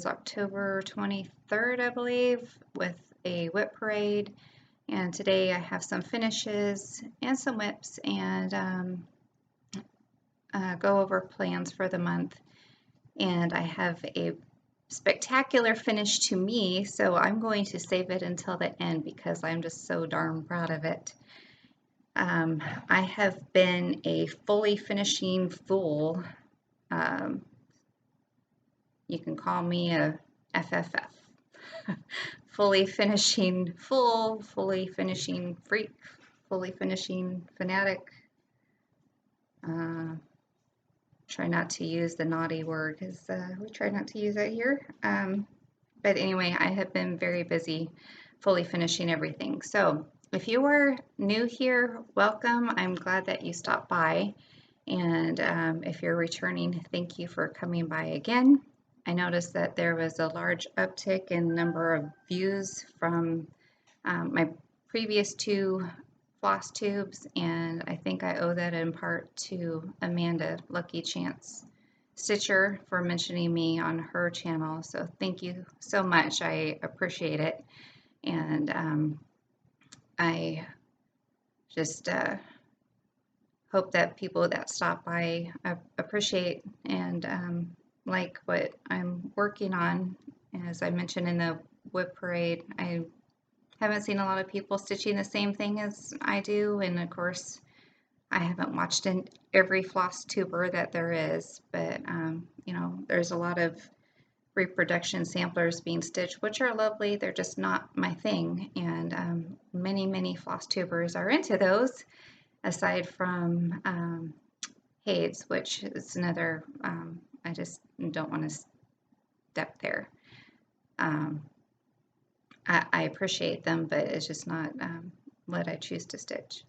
was October 23rd, I believe, with a whip parade. And today I have some finishes and some whips and go over plans for the month. And I have a spectacular finish to me, so I'm going to save it until the end because I'm just so darn proud of it. I have been a fully finishing fool. You can call me a FFF. Fully finishing fool, fully finishing freak, fully finishing fanatic. Try not to use the naughty word because we try not to use that here. But anyway, I have been very busy fully finishing everything. So if you are new here, welcome. I'm glad that you stopped by. And if you're returning, thank you for coming by again. I noticed that there was a large uptick in number of views from my previous two floss tubes, and I think I owe that in part to Amanda Lucky Chance Stitcher for mentioning me on her channel. So thank you so much. I appreciate it, and I just hope that people that stop by appreciate and like what I'm working on. As I mentioned in the whip parade, I haven't seen a lot of people stitching the same thing as I do, and of course I haven't watched in every floss tuber that there is, but you know, there's a lot of reproduction samplers being stitched, which are lovely. They're just not my thing, and many floss tubers are into those, aside from Hades, which is another, I just don't want to step there. I appreciate them, but it's just not what I choose to stitch.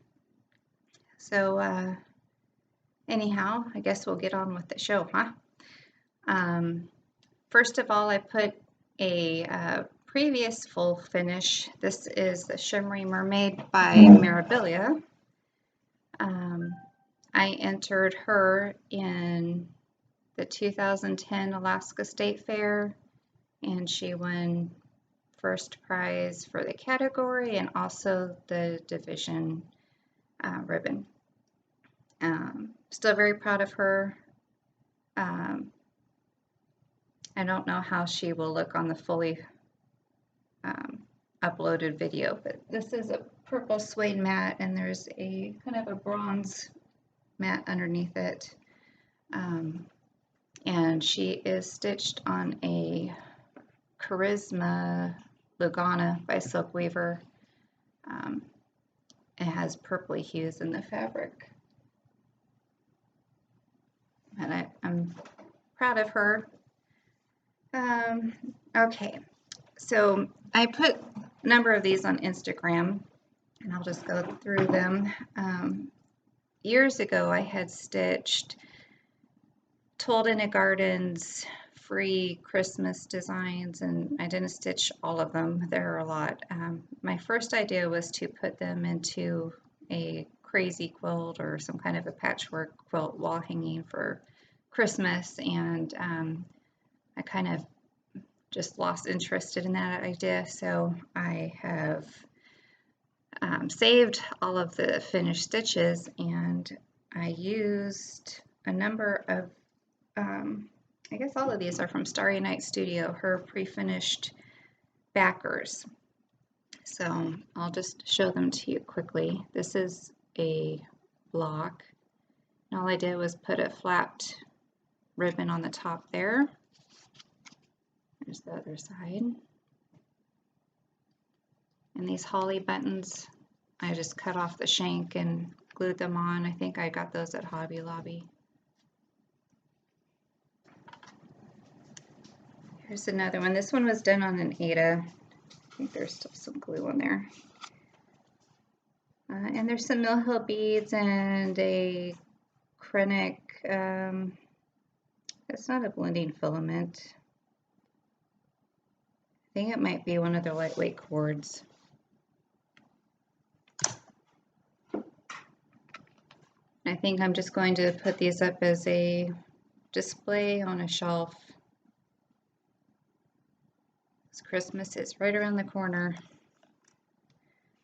So anyhow, I guess we'll get on with the show, huh? First of all, I put a previous full finish. This is the Shimmery Mermaid by Mirabilia. I entered her in the 2010 Alaska State Fair, and she won first prize for the category and also the division ribbon. Still very proud of her. I don't know how she will look on the fully uploaded video, but this is a purple suede mat, and there's a kind of a bronze mat underneath it. And she is stitched on a Charisma Lugana by Silk Weaver. It has purpley hues in the fabric, and I'm proud of her. Okay, so I put a number of these on Instagram, and I'll just go through them. Years ago, I had stitched Told in a Garden's free Christmas designs, and I didn't stitch all of them. There are a lot. My first idea was to put them into a crazy quilt or some kind of a patchwork quilt wall hanging for Christmas, and I kind of just lost interest in that idea, so I have saved all of the finished stitches, and I used a number of I guess all of these are from Starry Night Studio, her pre-finished backers. So I'll just show them to you quickly. This is a block, and all I did was put a flapped ribbon on the top there. There's the other side. And these holly buttons, I just cut off the shank and glued them on. I think I got those at Hobby Lobby. Here's another one. This one was done on an Aida. I think there's still some glue on there. And there's some Mill Hill beads and a Krennic, it's not a blending filament. I think it might be one of their lightweight cords. I think I'm just going to put these up as a display on a shelf. Christmas is right around the corner.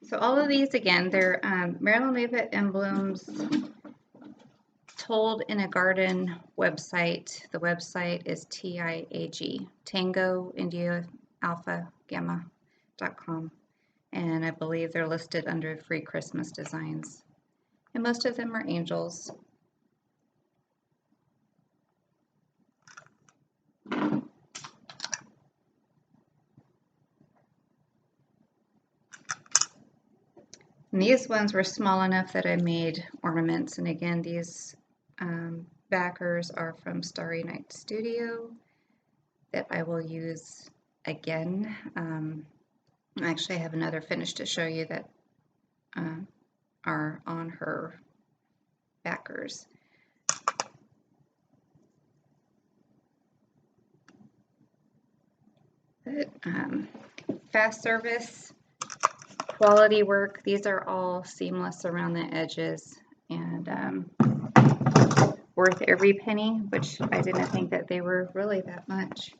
So all of these, again, they're Maryland Mavet emblems told in a garden website. The website is TIAG, Tango India Alpha Gamma.com. And I believe they're listed under free Christmas designs. And most of them are angels. And these ones were small enough that I made ornaments. And again, these backers are from Starry Night Studio that I will use again. Actually, I have another finish to show you that are on her backers. But, fast service, quality work. These are all seamless around the edges and worth every penny, which I didn't think that they were really that much.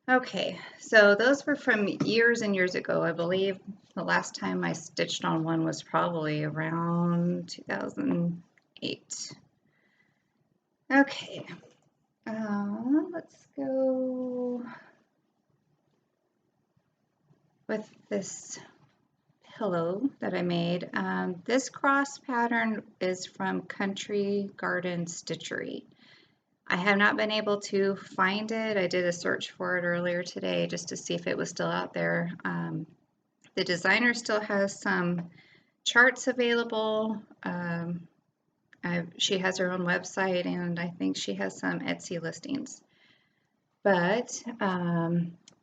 Okay, so those were from years and years ago. I believe the last time I stitched on one was probably around 2008. Okay, let's go with this pillow that I made. This cross pattern is from Country Garden Stitchery. I have not been able to find it. I did a search for it earlier today just to see if it was still out there. The designer still has some charts available. She has her own website, and I think she has some Etsy listings. But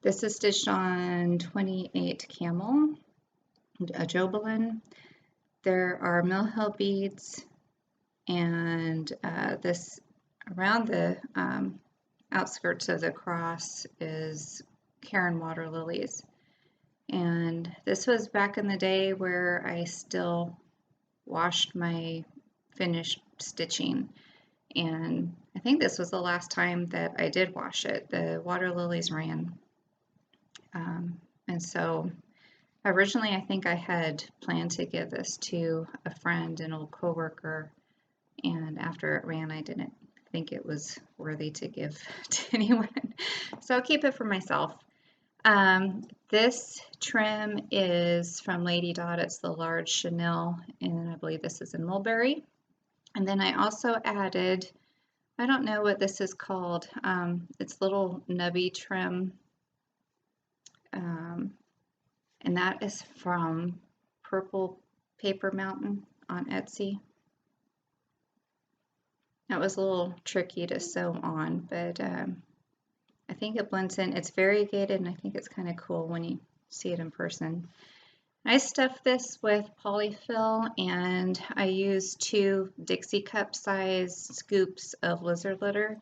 this is stitched on 28 camel, a Jobelin. There are Mill Hill beads, and this around the outskirts of the cross is Karen water lilies. And this was back in the day where I still washed my finished stitching. And I think this was the last time that I did wash it. The water lilies ran. And so originally I think I had planned to give this to a friend, an old coworker. And after it ran, I didn't think it was worthy to give to anyone. So I'll keep it for myself. This trim is from Lady Dot. It's the large chenille, and I believe this is in mulberry. And then I also added, I don't know what this is called, it's little nubby trim, and that is from Purple Paper Mountain on Etsy. That was a little tricky to sew on, but I think it blends in. It's variegated, and I think it's kind of cool when you see it in person. I stuffed this with polyfill, and I used 2 Dixie cup size scoops of lizard litter,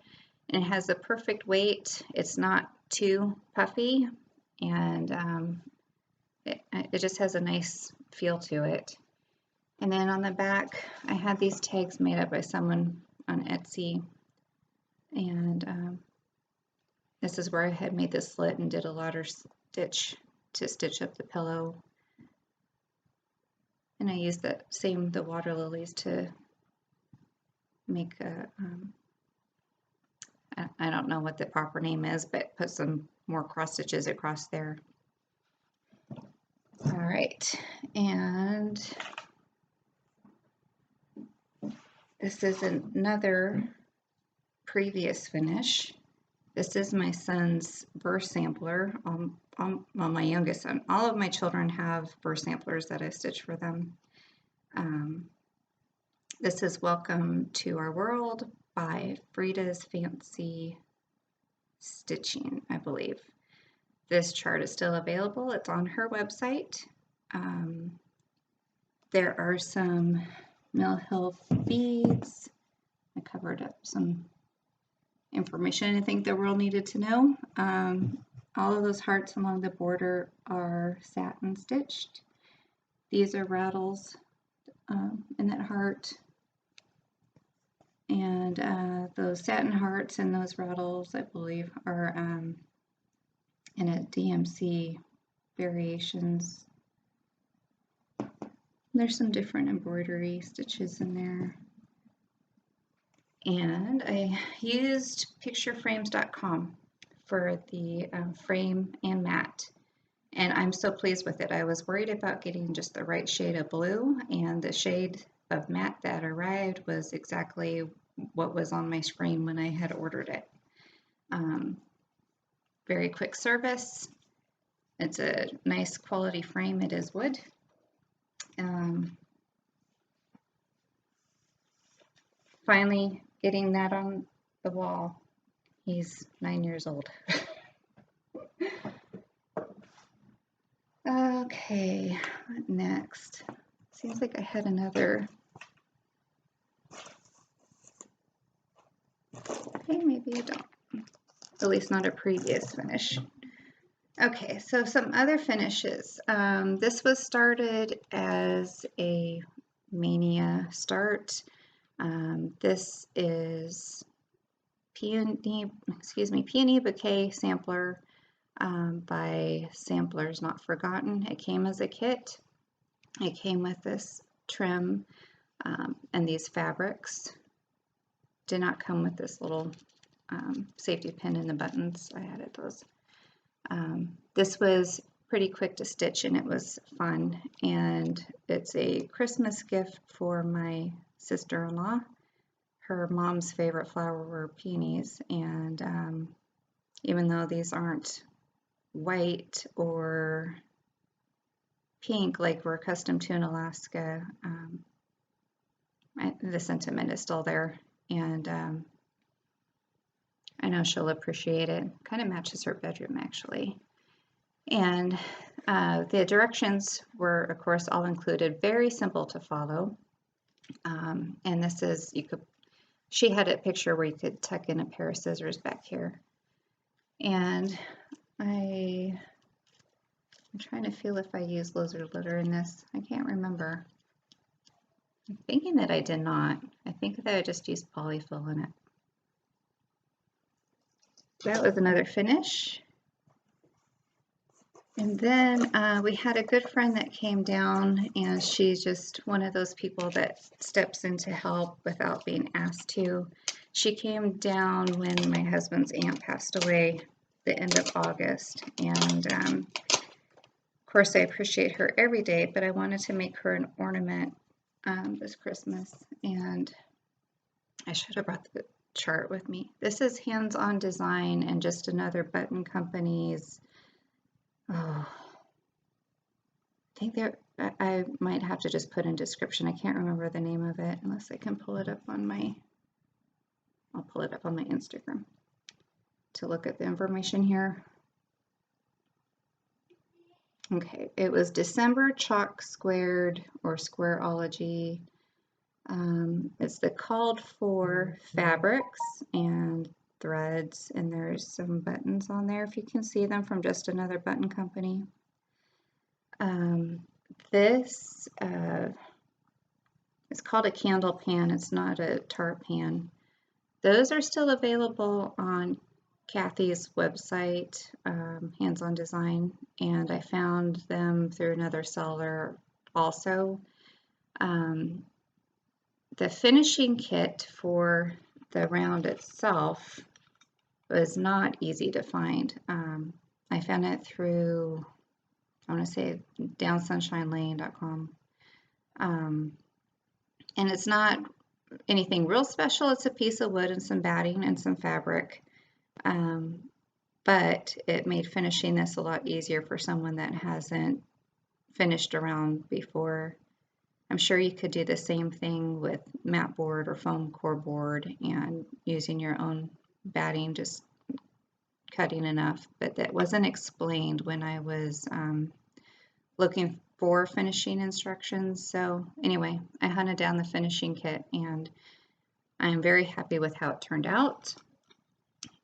and it has the perfect weight. It's not too puffy, and it just has a nice feel to it. And then on the back, I had these tags made up by someone on Etsy, and this is where I had made the slit and did a ladder stitch to stitch up the pillow. And I used the water lilies to make a, I don't know what the proper name is, but put some more cross stitches across there. All right, and this is another previous finish. This is my son's burr sampler. Well, my youngest son. All of my children have burr samplers that I stitch for them. This is Welcome to Our World by Frida's Fancy Stitching, I believe. This chart is still available. It's on her website. There are some Mill Hill beads. I covered up some information I think the world needed to know. All of those hearts along the border are satin stitched. These are rattles in that heart. And those satin hearts and those rattles, I believe, are in a DMC variations. There's some different embroidery stitches in there. And I used pictureframes.com for the frame and mat. And I'm so pleased with it. I was worried about getting just the right shade of blue, and the shade of matte that arrived was exactly what was on my screen when I had ordered it. Very quick service. It's a nice quality frame. It is wood. Finally getting that on the wall. He's 9 years old. Okay, what next? Seems like I had another. Okay, maybe I don't. At least not a previous finish. Okay, so some other finishes. This was started as a mania start. This is Peony Bouquet Sampler by Samplers Not Forgotten. It came as a kit. It came with this trim and these fabrics. Did not come with this little safety pin in the buttons. I added those. This was pretty quick to stitch, and it was fun, and it's a Christmas gift for my sister-in-law. Her mom's favorite flower were peonies, and even though these aren't white or pink like we're accustomed to in Alaska, the sentiment is still there, and I know she'll appreciate it. Kind of matches her bedroom, actually. And the directions were, of course, all included, very simple to follow. And this is, she had a picture where you could tuck in a pair of scissors back here. And I'm trying to feel if I used laser glitter in this. I can't remember. I'm thinking that I did not. I think that I just used polyfill in it. That was another finish. And then we had a good friend that came down, and she's just one of those people that steps in to help without being asked to. She came down when my husband's aunt passed away the end of August, and of course I appreciate her every day, but I wanted to make her an ornament this Christmas, and I should have brought the chart with me. This is Hands-On Design and Just Another Button Company's. Oh, I think I might have to just put in description. I can't remember the name of it unless I can pull it up on my, I'll pull it up on my Instagram to look at the information here. Okay, it was December Chalk Squared or Squareology. It's the called for fabrics and threads, and there's some buttons on there if you can see them from Just Another Button Company. This is called a candle pan. It's not a tart pan. Those are still available on Kathy's website, Hands-On Design, and I found them through another seller also. The finishing kit for the round itself was not easy to find. I found it through, I want to say, downsonshinelane.com. And it's not anything real special. It's a piece of wood and some batting and some fabric. But it made finishing this a lot easier for someone that hasn't finished around before. I'm sure you could do the same thing with mat board or foam core board and using your own batting, just cutting enough, but that wasn't explained when I was looking for finishing instructions. So anyway, I hunted down the finishing kit, and I'm very happy with how it turned out.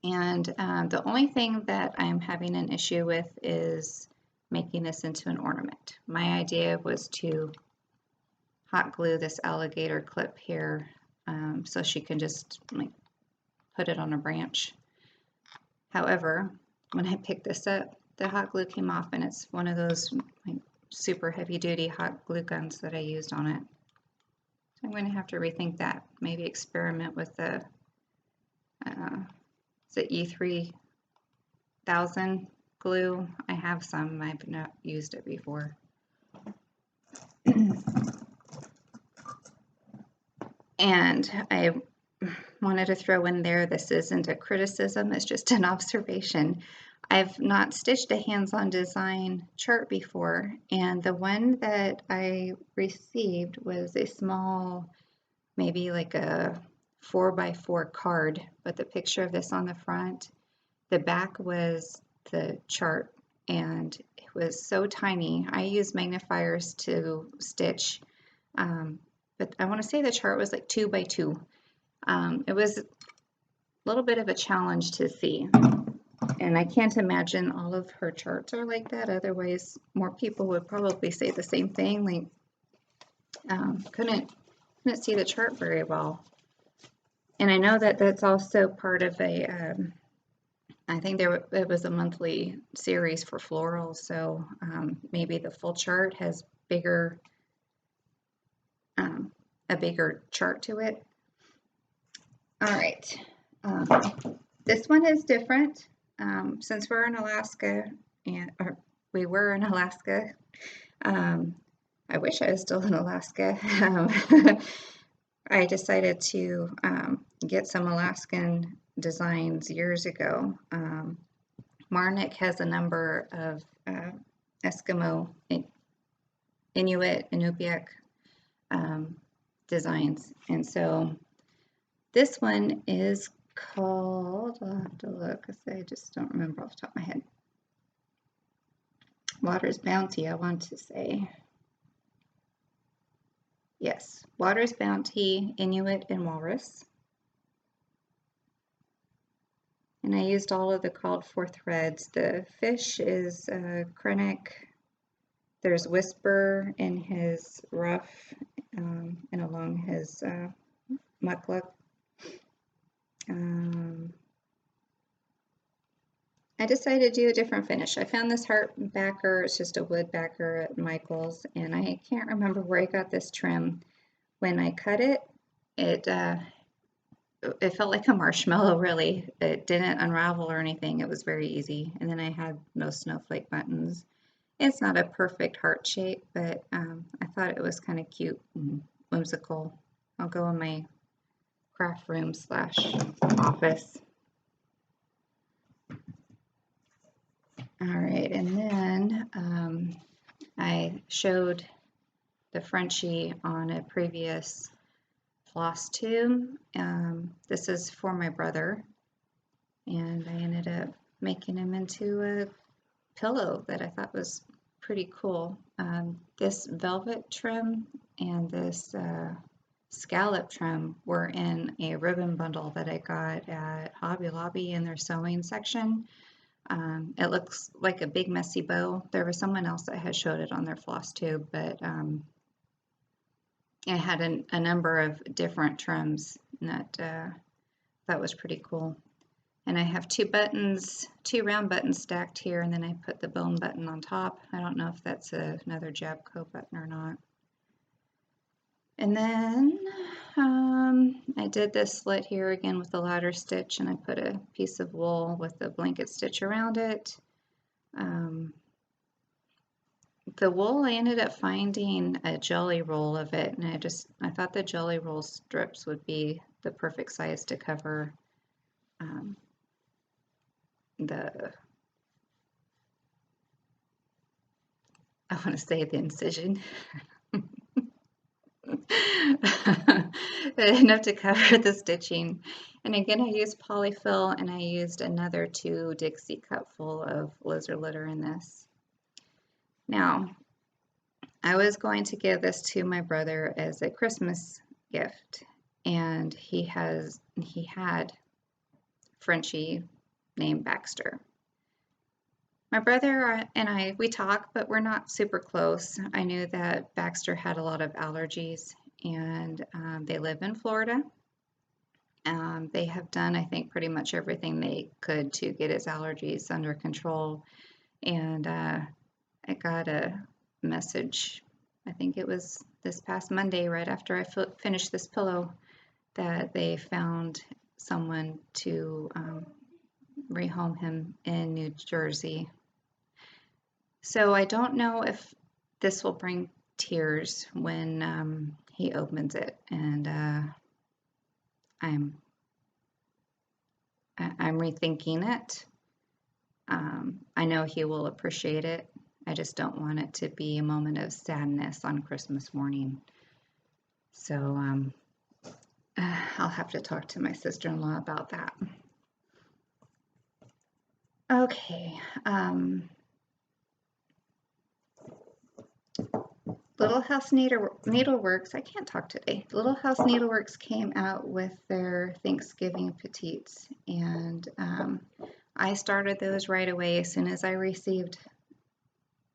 And the only thing that I'm having an issue with is making this into an ornament. My idea was to hot glue this alligator clip here so she can just put it on a branch. However, when I picked this up, the hot glue came off, and it's one of those like super heavy duty hot glue guns that I used on it. So I'm going to have to rethink that. Maybe experiment with the E3000 glue. I have some. I've not used it before. And I wanted to throw in there, this isn't a criticism, it's just an observation. I've not stitched a hands-on design chart before, and the one that I received was a small, maybe like a 4x4 card, but the picture of this on the front, the back was the chart, and it was so tiny. I use magnifiers to stitch, but I want to say the chart was like 2x2. It was a little bit of a challenge to see, and I can't imagine all of her charts are like that. Otherwise, more people would probably say the same thing. Like, couldn't see the chart very well. And I know that that's also part of a. I think it was a monthly series for floral, so maybe the full chart has bigger, a bigger chart to it. All right, this one is different. Since we're in Alaska, or we were in Alaska, I wish I was still in Alaska. I decided to get some Alaskan designs years ago. Marnik has a number of Eskimo, Inuit, Inupiaq designs, and so this one is called, I'll have to look because I just don't remember off the top of my head. Water's Bounty, I want to say. Yes, Water's Bounty, Inuit, and Walrus. And I used all of the called for threads. The fish is Krennic. There's Whisper in his ruff and along his mukluk. I decided to do a different finish. I found this heart backer. It's just a wood backer at Michael's, and I can't remember where I got this trim. When I cut it, it felt like a marshmallow, really. It didn't unravel or anything. It was very easy. And then I had no snowflake buttons. It's not a perfect heart shape, but I thought it was kind of cute and whimsical. I'll go in my craft room / office. All right, and then I showed the Frenchie on a previous Flosstube. This is for my brother, and I ended up making him into a pillow that I thought was pretty cool. This velvet trim and this scallop trim were in a ribbon bundle that I got at Hobby Lobby in their sewing section. It looks like a big messy bow. There was someone else that had showed it on their Flosstube, but it had a number of different trims that was pretty cool. And I have two round buttons stacked here, and then I put the bone button on top. I don't know if that's another Jabco button or not. And then I did this slit here again with the ladder stitch, and I put a piece of wool with the blanket stitch around it. The wool, I ended up finding a jelly roll of it, and I thought the jelly roll strips would be the perfect size to cover I want to say the incision. Enough to cover the stitching. And again, I used polyfill, and I used another 2 Dixie cup full of lizard litter in this. Now, I was going to give this to my brother as a Christmas gift, and he had Frenchie named Baxter. My brother and we talk, but we're not super close. I knew that Baxter had a lot of allergies, and they live in Florida. They have done, I think, pretty much everything they could to get his allergies under control. And I got a message, I think it was this past Monday, right after I finished this pillow, that they found someone to rehome him in New Jersey. So I don't know if this will bring tears when he opens it, and I'm rethinking it. I know he will appreciate it. I just don't want it to be a moment of sadness on Christmas morning. So I'll have to talk to my sister-in-law about that. Okay. Little House Needleworks, I can't talk today. Little House Needleworks came out with their Thanksgiving petites, and I started those right away as soon as I received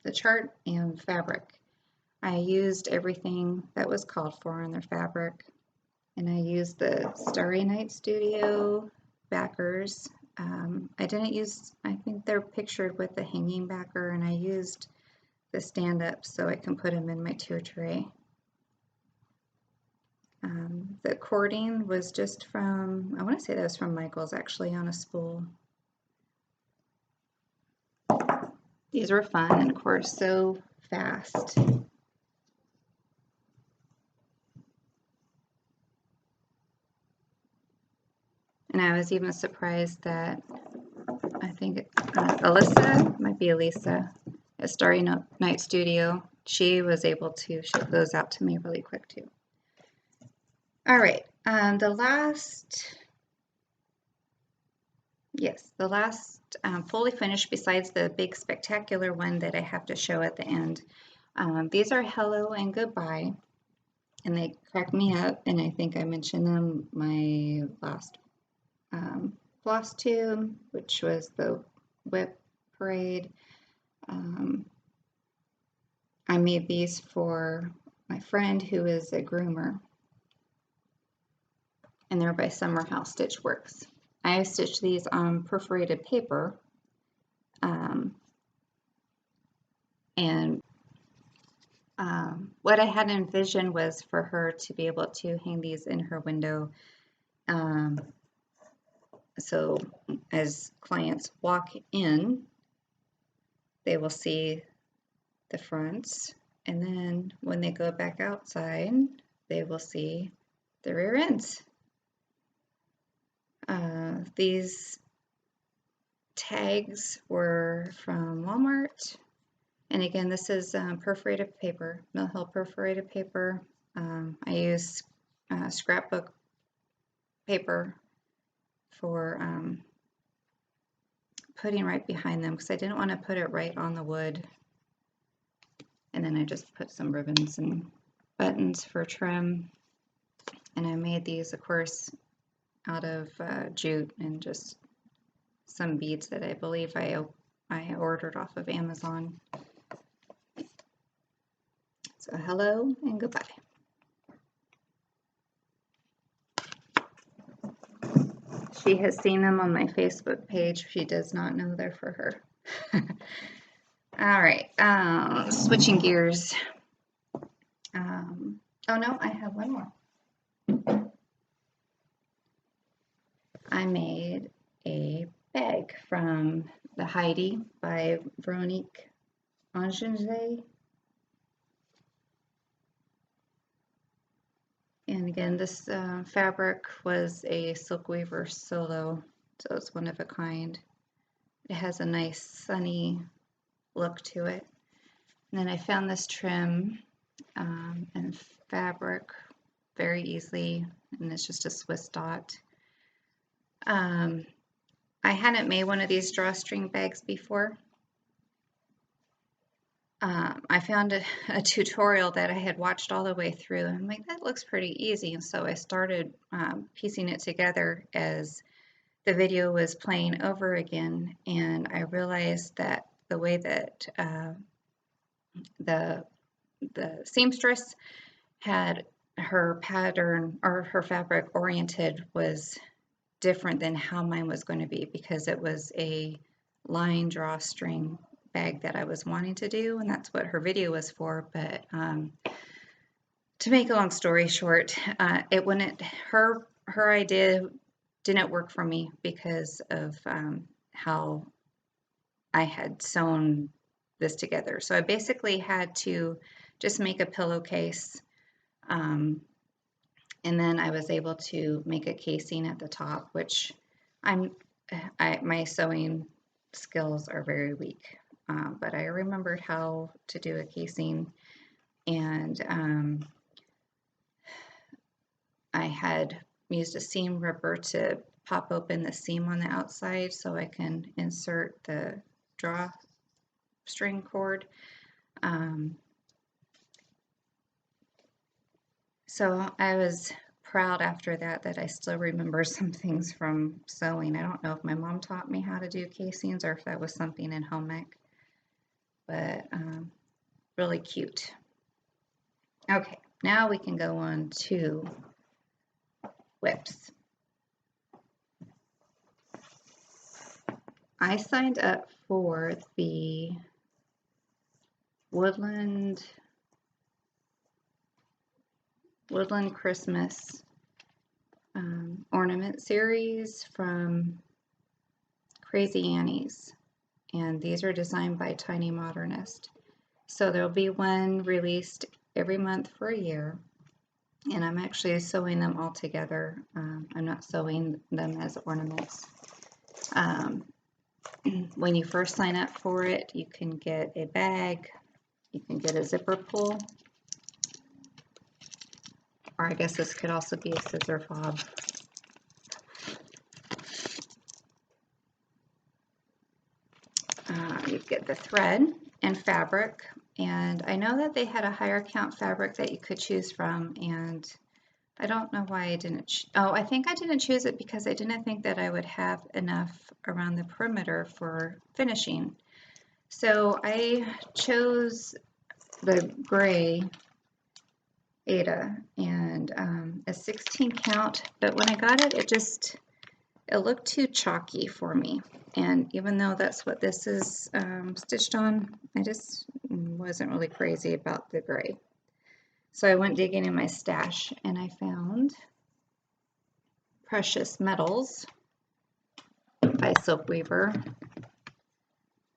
the chart and fabric. I used everything that was called for on their fabric, and I used the Starry Night Studio backers. I didn't use, I think they're pictured with the hanging backer, and I used the stand-up so I can put them in my tier tray. The cording was just from, I want to say that was from Michael's, actually, on a spool. These were fun and, of course, so fast. And I was even surprised that I think Alyssa, might be Elisa, at Starry Night Studio, she was able to ship those out to me really quick too. All right, the last fully finished, besides the big spectacular one that I have to show at the end, these are Hello and Goodbye, and they crack me up, and I think I mentioned them my last Flosstube, which was the whip parade. I made these for my friend who is a groomer, and they're by Summer House Stitch Works. I stitched these on perforated paper, and what I had envisioned was for her to be able to hang these in her window. So as clients walk in, they will see the fronts, and then when they go back outside, they will see the rear ends. These tags were from Walmart, and again, this is perforated paper, Mill Hill perforated paper. I use scrapbook paper for putting right behind them because I didn't want to put it right on the wood. And then I just put some ribbons and buttons for trim. And I made these, of course, out of jute and just some beads that I believe I ordered off of Amazon. So hello and goodbye. She has seen them on my Facebook page. She does not know they're for her. All right, switching gears. Oh no, I have one more. I made a bag from the Heidi by Veronique Angenge. And again, this fabric was a Silk Weaver Solo, so it's one of a kind. It has a nice sunny look to it. And then I found this trim and fabric very easily, and it's just a Swiss dot. I hadn't made one of these drawstring bags before. I found a tutorial that I had watched all the way through, and I'm like, that looks pretty easy. And so I started piecing it together as the video was playing over again, and I realized that the way that the seamstress had her pattern or her fabric oriented was different than how mine was going to be, because it was a line drawstring bag that I was wanting to do, and that's what her video was for. But to make a long story short, it wouldn't. Her idea didn't work for me because of how I had sewn this together. So I basically had to just make a pillowcase, and then I was able to make a casing at the top, which my sewing skills are very weak, but I remembered how to do a casing, and I had used a seam ripper to pop open the seam on the outside so I can insert the drawstring cord. So I was proud after that I still remember some things from sewing. I don't know if my mom taught me how to do casings or if that was something in home ec, but really cute. Okay, now we can go on to whips. I signed up for the Woodland Christmas ornament series from Crazy Annie's, and these are designed by Tiny Modernist. So there'll be one released every month for a year, and I'm actually sewing them all together. I'm not sewing them as ornaments. When you first sign up for it, you can get a bag, you can get a zipper pull, or I guess this could also be a scissor fob. You get the thread and fabric, and I know that they had a higher count fabric that you could choose from, and I don't know why I didn't. I think I didn't choose it because I didn't think that I would have enough around the perimeter for finishing. So I chose the gray Ada and a 16 count, but when I got it, it looked too chalky for me. And even though that's what this is stitched on, I just wasn't really crazy about the gray. So I went digging in my stash and I found Precious Metals by Silk Weaver.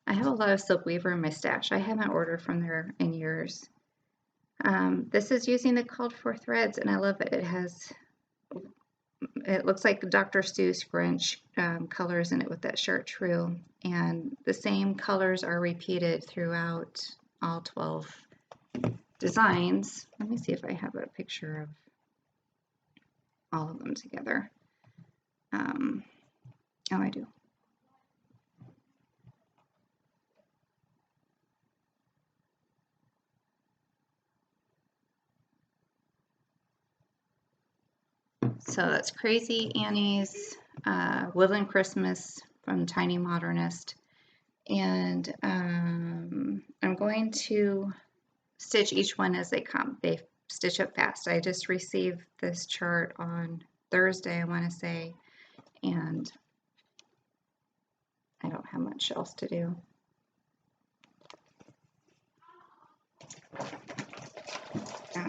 I have a lot of Silk Weaver in my stash. I haven't ordered from there in years. This is using the called for threads, and I love it. It looks like Dr. Seuss Grinch colors in it with that chartreuse, and the same colors are repeated throughout all 12 designs. Let me see if I have a picture of all of them together. Oh, I do. So that's Crazy Annie's Woodland Christmas from Tiny Modernist. And I'm going to stitch each one as they come. They stitch up fast. I just received this chart on Thursday, I want to say, and I don't have much else to do.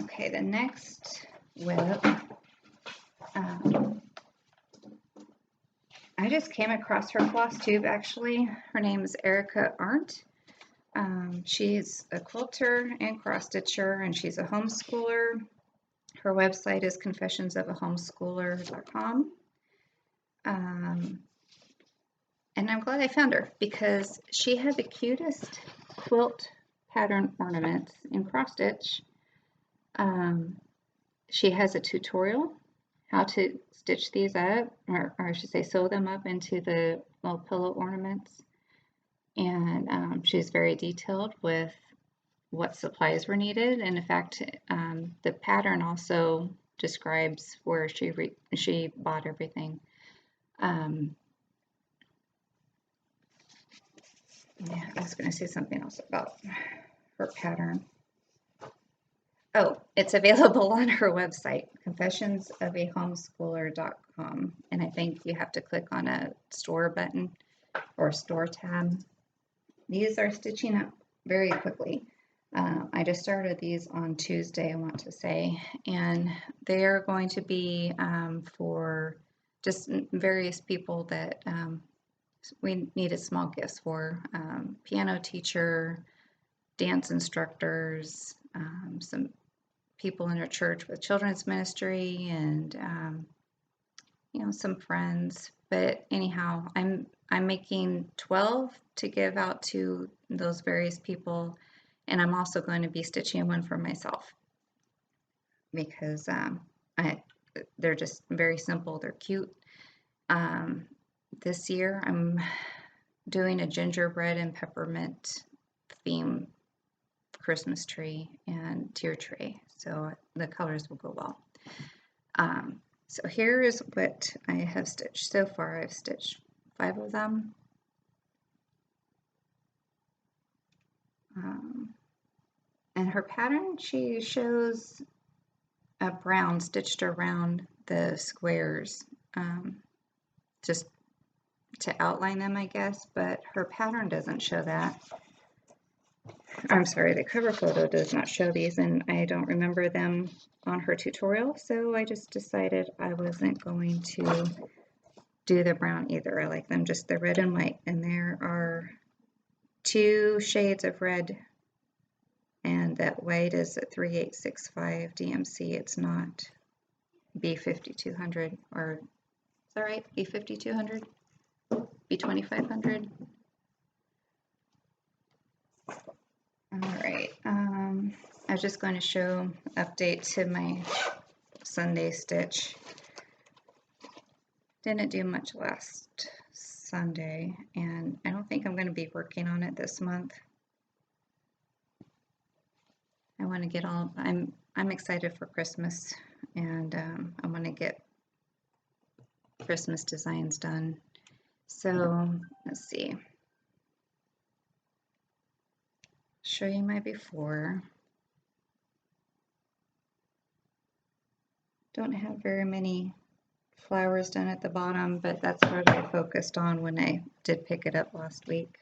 Okay, the next whip, I just came across her Flosstube actually. Her name is Erica Arndt. She's a quilter and cross stitcher, and she's a homeschooler. Her website is confessionsofahomschooler.com. And I'm glad I found her because she had the cutest quilt pattern ornaments in cross stitch. She has a tutorial how to stitch these up, or I should say sew them up into the little pillow ornaments. And she's very detailed with what supplies were needed. And in fact, the pattern also describes where she bought everything. Yeah, I was going to say something else about her pattern. Oh, it's available on her website, confessionsofahomschooler.com. And I think you have to click on a store button or store tab. these are stitching up very quickly. I just started these on Tuesday, I want to say, and they are going to be for just various people that we needed small gifts for. Piano teacher, dance instructors, some people in our church with children's ministry, and you know, some friends. But anyhow, I'm making 12 to give out to those various people, and I'm also going to be stitching one for myself because they're just very simple. They're cute. This year I'm doing a gingerbread and peppermint theme Christmas tree and tier tray, so the colors will go well. So here is what I have stitched so far. I've stitched 5 of them. And her pattern, she shows a brown stitched around the squares, just to outline them, I guess, but her pattern doesn't show that. I'm sorry, the cover photo does not show these, and I don't remember them on her tutorial, so I just decided I wasn't going to do the brown either. I like them just the red and white, and there are 2 shades of red, and that white is a 3865 DMC. It's not B5200, or is that right? B5200? B2500? All right, I was just going to show update to my Sunday stitch. Didn't do much last Sunday, and I don't think I'm going to be working on it this month. I want to get all, I'm excited for Christmas, and I want to get Christmas designs done. So let's see. Show you my before. Don't have very many flowers done at the bottom, but that's what I focused on when I did pick it up last week.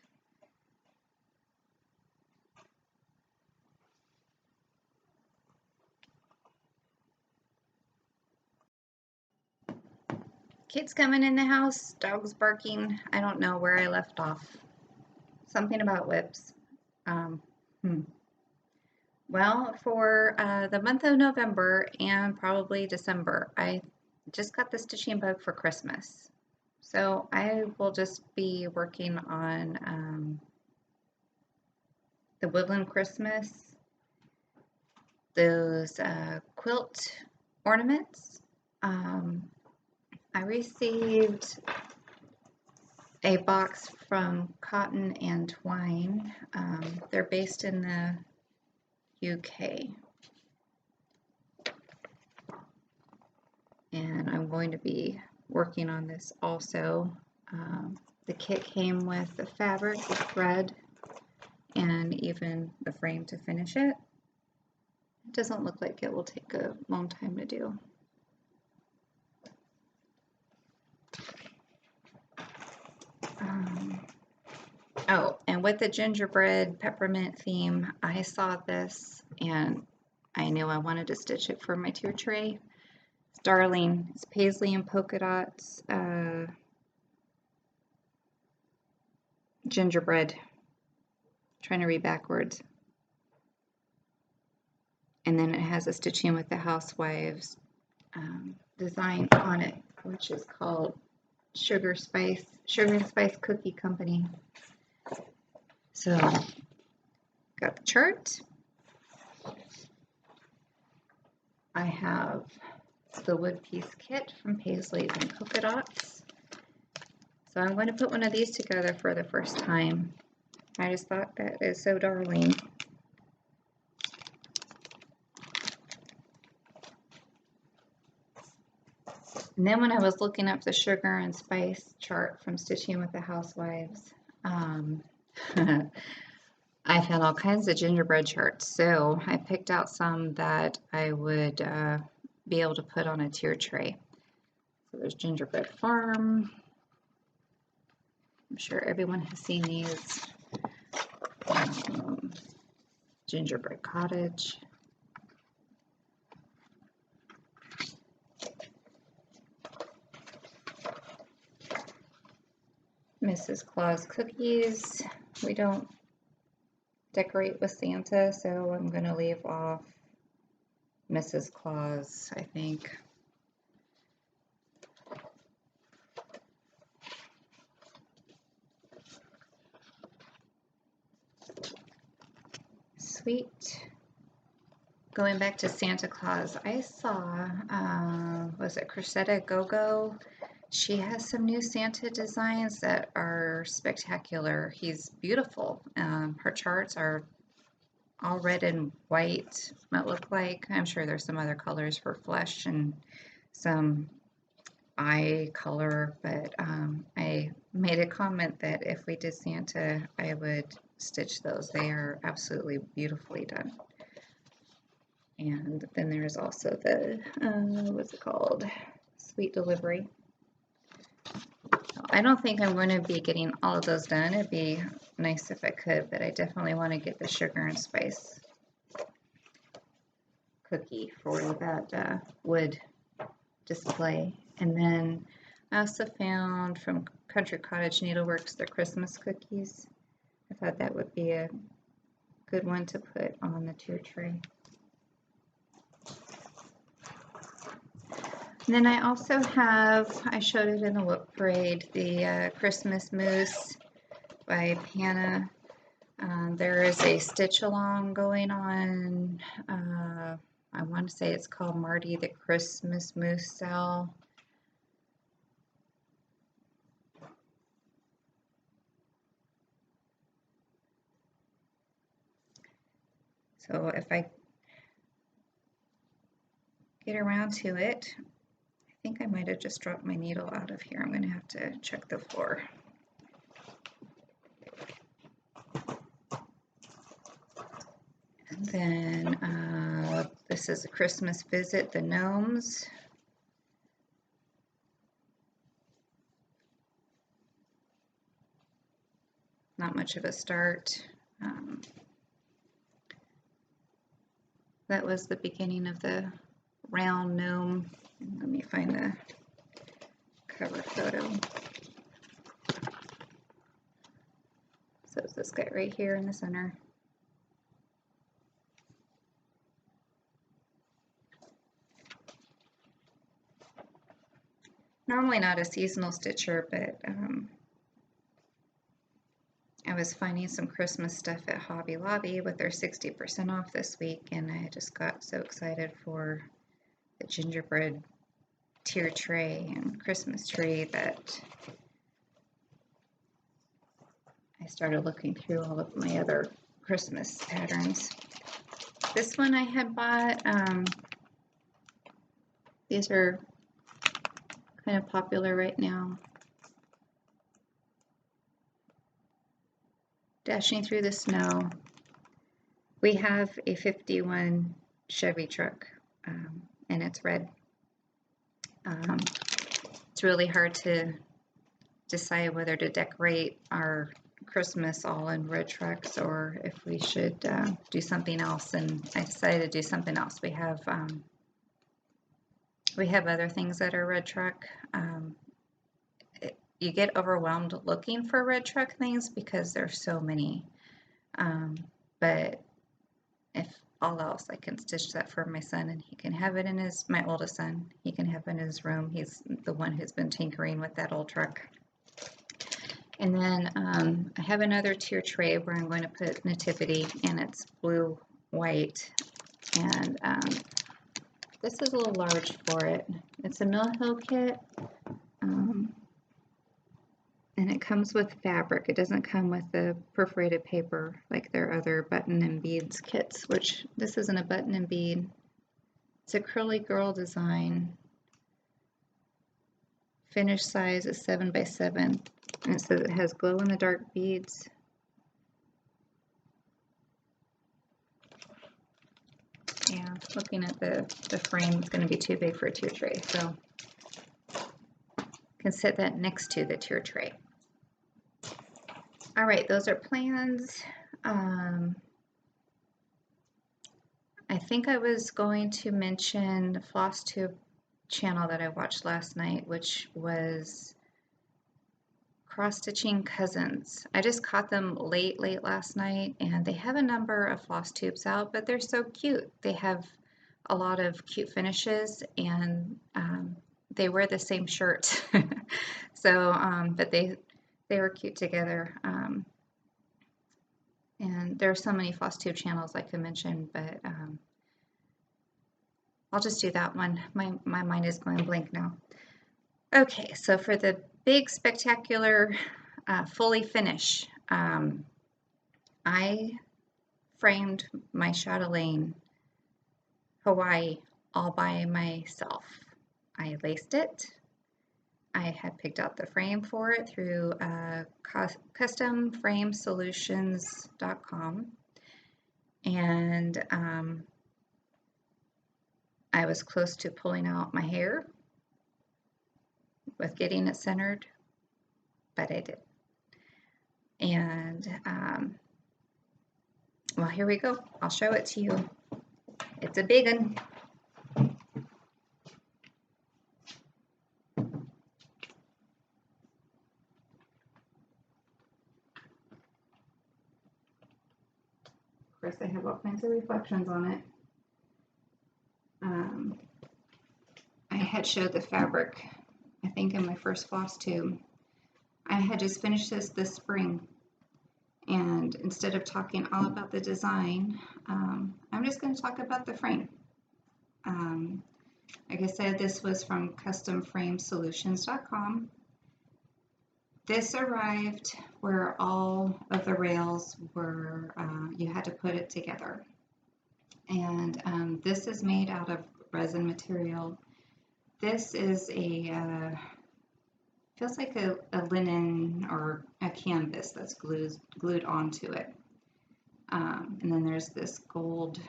Kids coming in the house, dogs barking. I don't know where I left off. Something about whips. Well, for the month of November and probably December, I just got the stitching bug for Christmas. So I will just be working on the Woodland Christmas, those quilt ornaments. I received a box from Cotton and Twine. They're based in the UK. And I'm going to be working on this also. The kit came with the fabric, the thread, and even the frame to finish it. It doesn't look like it will take a long time to do. Oh, and with the gingerbread peppermint theme, I saw this and I knew I wanted to stitch it for my tier tray. It's darling. It's paisley and polka dots, gingerbread. Trying to read backwards. And then it has a stitching with the housewives design on it, which is called Sugar and Spice Cookie Company. So, got the chart. I have the wood piece kit from Paisleys and Polka Dots. So I'm going to put one of these together for the first time. I just thought that is so darling. And then when I was looking up the sugar and spice chart from Stitching with the Housewives, I found all kinds of gingerbread charts. So I picked out some that I would be able to put on a tier tray. So there's Gingerbread Farm. I'm sure everyone has seen these. Gingerbread cottage. Mrs. Claus cookies. We don't decorate with Santa, so I'm going to leave off Mrs. Claus, I think. Sweet. Going back to Santa Claus, I saw, was it Cressetta Go-Go? She has some new Santa designs that are spectacular. He's beautiful. Her charts are all red and white, it look like. I'm sure there's some other colors for flesh and some eye color, but I made a comment that if we did Santa, I would stitch those. They are absolutely beautifully done. And then there's also the, what's it called? Sweet Delivery. I don't think I'm going to be getting all of those done. It'd be nice if I could, but I definitely want to get the sugar and spice cookie for that wood display. And then I also found from Country Cottage Needleworks their Christmas cookies. I thought that would be a good one to put on the tier tray. And then I also have, I showed it in the Whoop Parade, the Christmas Mousse by Panna. There is a stitch along going on. I want to say it's called Marty the Christmas Mousse Cell. So if I get around to it, I think I might have just dropped my needle out of here. I'm going to have to check the floor. And then this is a Christmas Visit, the Gnomes. Not much of a start. That was the beginning of the round gnome. Let me find the cover photo. So it's this guy right here in the center. Normally not a seasonal stitcher, but I was finding some Christmas stuff at Hobby Lobby with their 60% off this week, and I just got so excited for the gingerbread tier tray and Christmas tree that I started looking through all of my other Christmas patterns. This one I had bought, these are kind of popular right now. Dashing Through the Snow. We have a 51 Chevy truck, and it's red. It's really hard to decide whether to decorate our Christmas all in red trucks or if we should do something else, and I decided to do something else. We have other things that are red truck. You get overwhelmed looking for red truck things because there's so many, but if all else, I can stitch that for my son, and he can have it in his, my oldest son, he can have it in his room. He's the one who's been tinkering with that old truck. And then I have another tier tray where I'm going to put Nativity, and it's blue, white, and this is a little large for it. It's a Mill Hill kit, and it comes with fabric. It doesn't come with the perforated paper like their other button and beads kits, which this isn't a button and bead. It's a curly girl design. Finish size is 7 by 7, and it says it has glow-in-the-dark beads. Yeah, looking at the frame, it's going to be too big for a tier tray, so I can set that next to the tier tray. All right, those are plans. I think I was going to mention the Flosstube channel that I watched last night, which was Cross Stitching Cousins. I just caught them late last night, and they have a number of floss tubes out, but they're so cute. They have a lot of cute finishes, and they wear the same shirt. So, but they were cute together. And there are so many floss tube channels I could mention, but I'll just do that one. My mind is going blank now. Okay, so for the big spectacular fully finish, I framed my chatelaine Hawaii all by myself. I laced it. I had picked out the frame for it through customframesolutions.com, and I was close to pulling out my hair with getting it centered, but I did. And well, here we go. I'll show it to you. It's a big one. Of course, I have all kinds of reflections on it. I had showed the fabric, I think, in my first floss tube. I had just finished this spring, and instead of talking all about the design, I'm just going to talk about the frame. Like I said, this was from customframesolutions.com. This arrived where all of the rails were, you had to put it together. And this is made out of resin material. This is a, feels like a linen or a canvas that's glued onto it. And then there's this gold,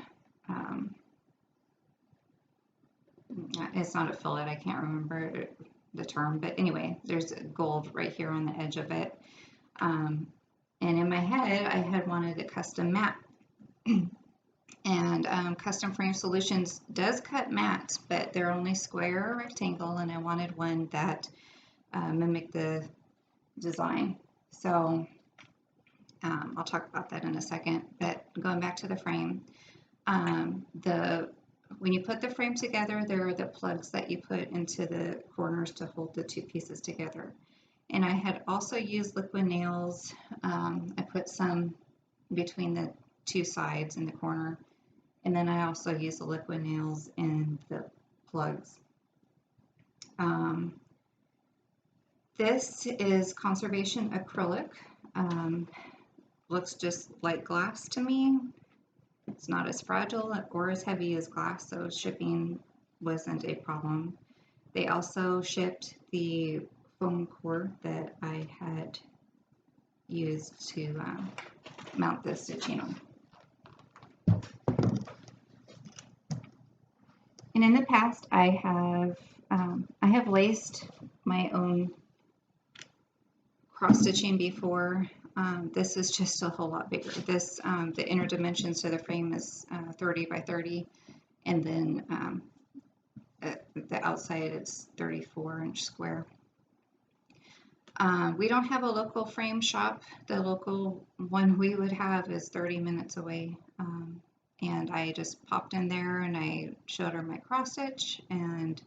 it's not a fillet, I can't remember the term, but anyway, there's gold right here on the edge of it. And in my head, I had wanted a custom mat. And Custom Frame Solutions does cut mats, but they're only square or rectangle, and I wanted one that mimicked the design. So I'll talk about that in a second, but going back to the frame, when you put the frame together, there are the plugs that you put into the corners to hold the two pieces together. And I had also used liquid nails. I put some between the two sides in the corner, and then I also used the liquid nails in the plugs. This is conservation acrylic. Looks just like glass to me. It's not as fragile or as heavy as glass, so shipping wasn't a problem. They also shipped the foam core that I had used to mount this stitching on. And in the past, I have laced my own cross stitching before. This is just a whole lot bigger. This, the inner dimensions to the frame is 30 by 30, and then the outside it's 34-inch square. We don't have a local frame shop. The local one we would have is 30 minutes away. And I just popped in there and I showed her my cross stitch, and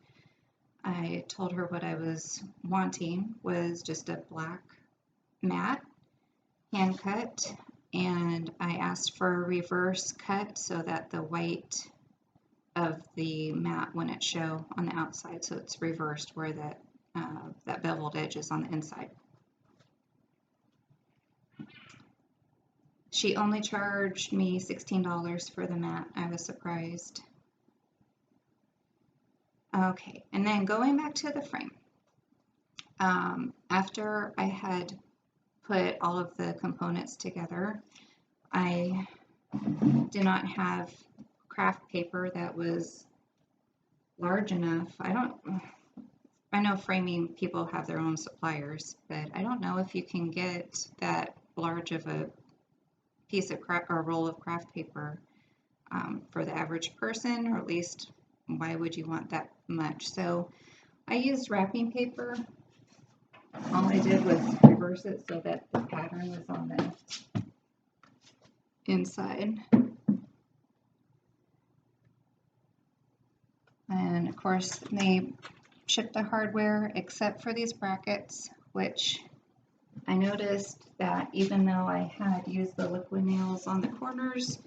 I told her what I was wanting was just a black mat, hand cut, and I asked for a reverse cut so that the white of the mat wouldn't show on the outside, so it's reversed where that beveled edge is on the inside. She only charged me $16 for the mat. I was surprised. Okay, and then going back to the frame. After I had put all of the components together, I did not have craft paper that was large enough. I know framing people have their own suppliers, but I don't know if you can get that large of a piece of craft or roll of craft paper for the average person, or at least why would you want that much? So I used wrapping paper. All I did was reverse it so that the pattern was on the inside. And of course they shipped the hardware except for these brackets, which I noticed that even though I had used the liquid nails on the corners,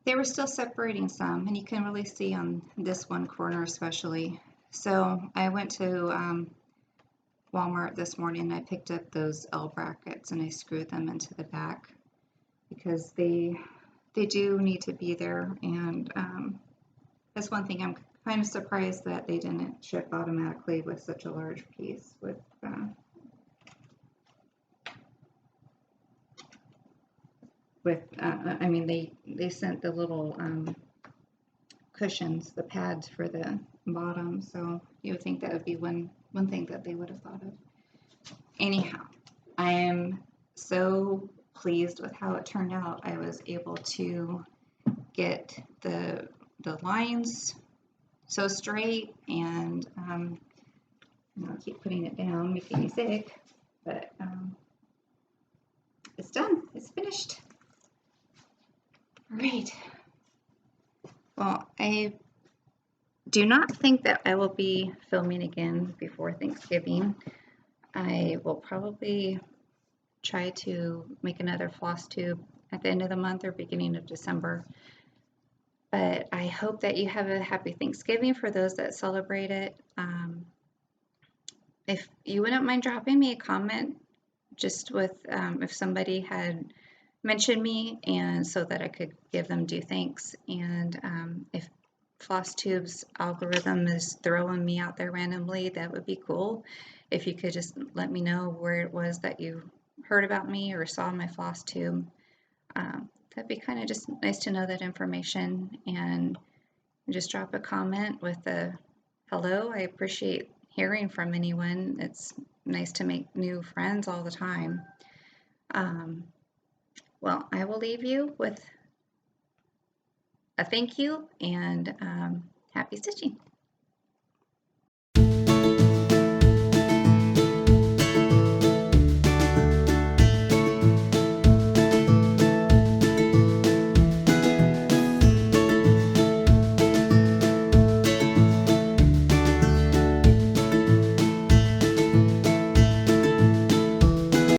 they were still separating some, and you can really see on this one corner especially. So I went to Walmart this morning and I picked up those L brackets and I screwed them into the back because they do need to be there, and that's one thing I'm kind of surprised that they didn't ship automatically with such a large piece. I mean, they sent the little cushions, the pads for the bottom, so you would think that would be one thing that they would have thought of. Anyhow, I am so pleased with how it turned out. I was able to get the lines so straight, and I'll keep putting it down, making me sick, but it's done. It's finished. All right. Well, I do not think that I will be filming again before Thanksgiving. I will probably try to make another Flosstube at the end of the month or beginning of December. But I hope that you have a happy Thanksgiving for those that celebrate it. If you wouldn't mind dropping me a comment just with if somebody had mentioned me, and so that I could give them due thanks. And if Flosstube's algorithm is throwing me out there randomly, that would be cool. If you could just let me know where it was that you heard about me or saw my Flosstube. That'd be kind of just nice to know that information, and just drop a comment with a hello. I appreciate hearing from anyone. It's nice to make new friends all the time. Well, I will leave you with a thank you and happy stitching.